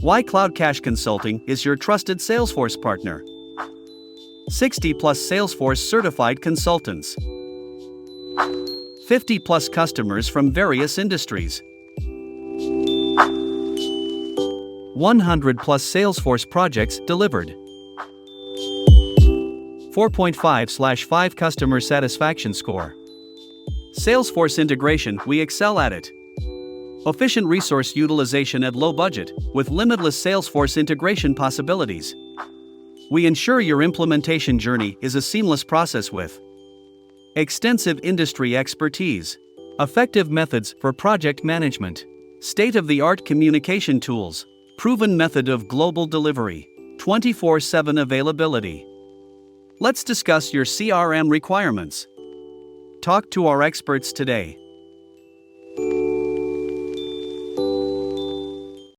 Why CloudCache Consulting is your trusted Salesforce partner. 60 plus Salesforce certified consultants. 50 plus customers from various industries. 100 plus Salesforce projects delivered. 4.5/5 customer satisfaction score. Salesforce Integration, we excel at it. Efficient resource utilization at low budget, with limitless Salesforce integration possibilities. We ensure your implementation journey is a seamless process with extensive industry expertise, effective methods for project management, state-of-the-art communication tools, proven method of global delivery, 24/7 availability. Let's discuss your CRM requirements. Talk to our experts today.